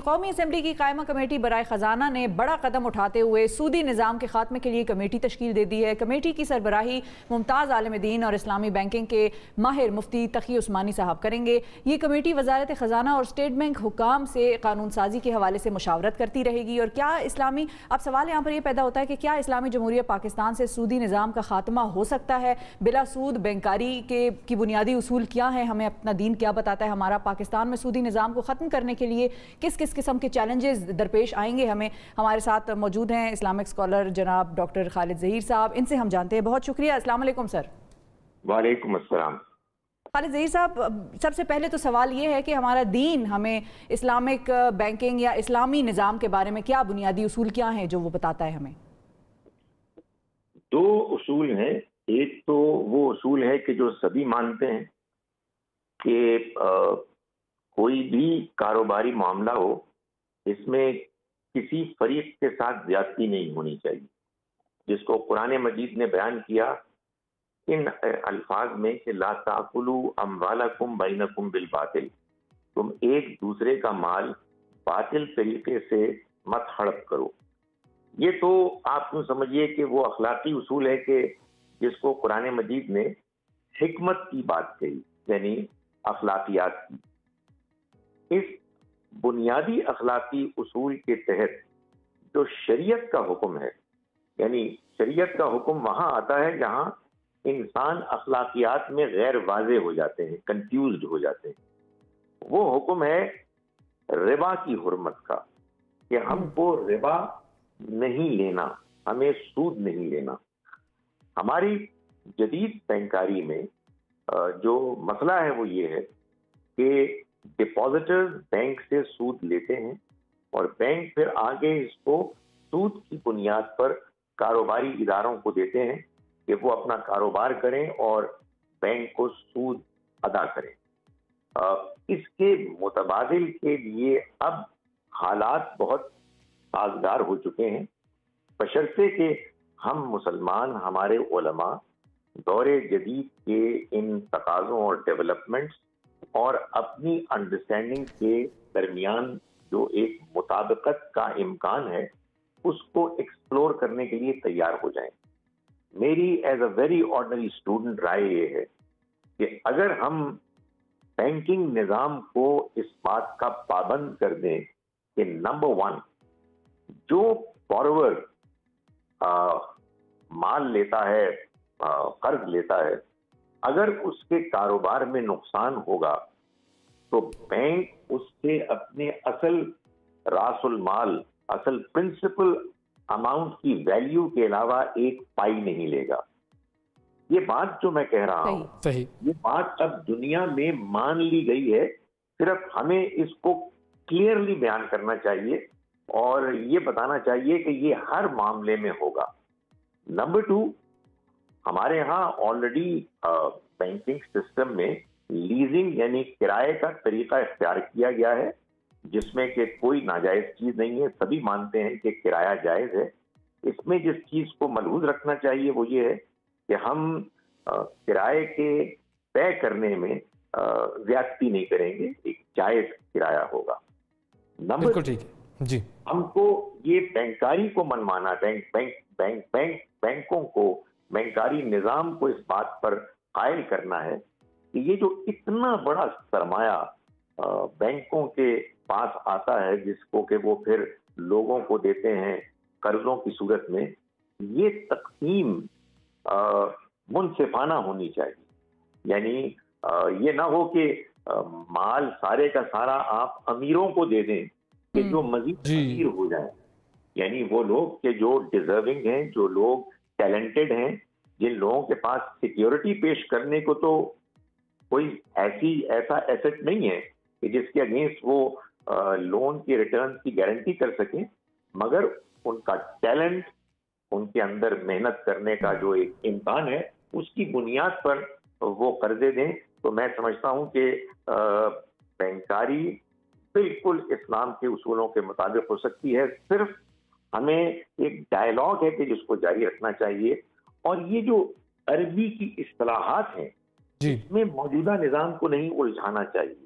قومی اسمبلی کی قائمہ کمیٹی برائے خزانہ نے بڑا قدم اٹھاتے ہوئے سودی نظام کے خاتمے کے لیے کمیٹی تشکیل دے دی ہے۔ کمیٹی کی سربراہی ممتاز عالم دین اور اسلامی بینکنگ کے ماہر مفتی تقی عثمانی صاحب کریں گے۔ یہ کمیٹی وزارت خزانہ اور اسٹیٹ بینک حکام سے قانون سازی کے حوالے سے مشاورت کرتی رہے گی۔ اور کیا اب سوال یہاں پر یہ پیدا ہوتا ہے کہ کیا اسلامی جمہوریہ پاکستان سے سودی نظام کا خاتمہ ہو سکتا ہے؟ بلا سود بینکاری کی بنیادی اصول کیا ہیں؟ ہمیں اپنا دین کیا بتاتا ہے؟ ہمارا پاکستان میں سودی نظام کو ختم کرنے کے لیے کس قسم کے چیلنجز درپیش آئیں گے؟ ہمارے ساتھ موجود ہیں اسلامک اسکالر جناب ڈاکٹر خالد ظہیر صاحب، ان سے ہم جانتے ہیں۔ بہت شکریہ۔ السلام علیکم سر۔ وعلیکم السلام۔ خالد ظہیر صاحب، سب سے پہلے تو سوال یہ ہے کہ ہمارا دین ہمیں اسلامک بینکنگ یا اسلامی نظام کے بارے میں کیا بنیادی اصول کیا ہیں جو وہ بتاتا ہے ہمیں؟ دو اصول ہیں۔ ایک تو وہ اصول ہے کہ جو سبھی مانتے ہیں کہ کوئی بھی کاروباری معاملہ ہو، اس میں کسی فریق کے ساتھ زیادتی نہیں ہونی چاہیے، جس کو قرآن مجید نے بیان کیا ان الفاظ میں کہ لا تاکلوا اموالکم بینکم بالباطل، تم ایک دوسرے کا مال باطل طریقے سے مت ہڑپ کرو۔ یہ تو آپ یوں سمجھیے کہ وہ اخلاقی اصول ہے کہ جس کو قرآن مجید نے حکمت کی بات کہی، یعنی اخلاقیات کی۔ اس بنیادی اخلاقی اصول کے تحت جو شریعت کا حکم ہے، یعنی شریعت کا حکم وہاں آتا ہے جہاں انسان اخلاقیات میں غیر واضح ہو جاتے ہیں، کنفیوزڈ ہو جاتے ہیں۔ وہ حکم ہے ربا کی حرمت کا، کہ ہم کو ربا نہیں لینا، ہمیں سود نہیں لینا۔ ہماری جدید بینکاری میں جو مسئلہ ہے وہ یہ ہے کہ ڈپازیٹرز بینک سے سود لیتے ہیں اور بینک پھر آگے اس کو سود کی بنیاد پر کاروباری اداروں کو دیتے ہیں کہ وہ اپنا کاروبار کریں اور بینک کو سود ادا کریں۔ اس کے متبادل کے لیے اب حالات بہت سازگار ہو چکے ہیں، بشرطے کہ ہم مسلمان، ہمارے علماء دور جدید کے ان تقاضوں اور ڈیولپمنٹس اور اپنی انڈرسٹینڈنگ کے درمیان جو ایک مطابقت کا امکان ہے اس کو ایکسپلور کرنے کے لیے تیار ہو جائیں۔ میری as a very ordinary student رائے یہ ہے کہ اگر ہم بینکنگ نظام کو اس بات کا پابند کر دیں کہ نمبر 1، جو بورور مال لیتا ہے، قرض لیتا ہے، اگر اس کے کاروبار میں نقصان ہوگا تو بینک اس سے اپنے اصل راس المال، اصل پرنسپل اماؤنٹ کی ویلیو کے علاوہ ایک پائی نہیں لے گا۔ یہ بات جو میں کہہ رہا ہوں، یہ بات اب دنیا میں مان لی گئی ہے، صرف ہمیں اس کو کلیئرلی بیان کرنا چاہیے اور یہ بتانا چاہیے کہ یہ ہر معاملے میں ہوگا۔ نمبر 2، ہمارے ہاں آلریڈی بینکنگ سسٹم میں لیزنگ یعنی کرائے کا طریقہ اختیار کیا گیا ہے، جس میں کہ کوئی ناجائز چیز نہیں ہے، سبھی مانتے ہیں کہ کرایہ جائز ہے۔ اس میں جس چیز کو ملحوظ رکھنا چاہیے وہ یہ ہے کہ ہم کرائے کے طے کرنے میں زیادتی نہیں کریں گے، ایک جائز کرایہ ہوگا۔ نمبر جی، ہم کو یہ بینکاری کو منوانا، بینکوں کو، بینکاری نظام کو اس بات پر قائل کرنا ہے کہ یہ جو اتنا بڑا سرمایہ بینکوں کے پاس آتا ہے، جس کو کہ وہ پھر لوگوں کو دیتے ہیں قرضوں کی صورت میں، یہ تقسیم منصفانہ ہونی چاہیے۔ یعنی یہ نہ ہو کہ مال سارے کا سارا آپ امیروں کو دے دیں کہ جو مزید امیر ہو جائیں، یعنی وہ لوگ کہ جو ڈیزرونگ ہیں، جو لوگ ٹیلنٹڈ ہیں، جن لوگوں کے پاس سیکیورٹی پیش کرنے کو تو کوئی ایسا ایسٹ نہیں ہے کہ جس کے اگینسٹ وہ لون کی ریٹرن کی گارنٹی کر سکیں، مگر ان کا ٹیلنٹ، ان کے اندر محنت کرنے کا جو ایک امکان ہے، اس کی بنیاد پر وہ قرضے دیں، تو میں سمجھتا ہوں کہ بینکاری بالکل اسلام کے اصولوں کے مطابق ہو سکتی ہے۔ صرف ہمیں ایک ڈائلاگ ہے کہ جس کو جاری رکھنا چاہیے، اور یہ جو عربی کی اصطلاحات ہیں اس میں موجودہ نظام کو نہیں الجھانا چاہیے۔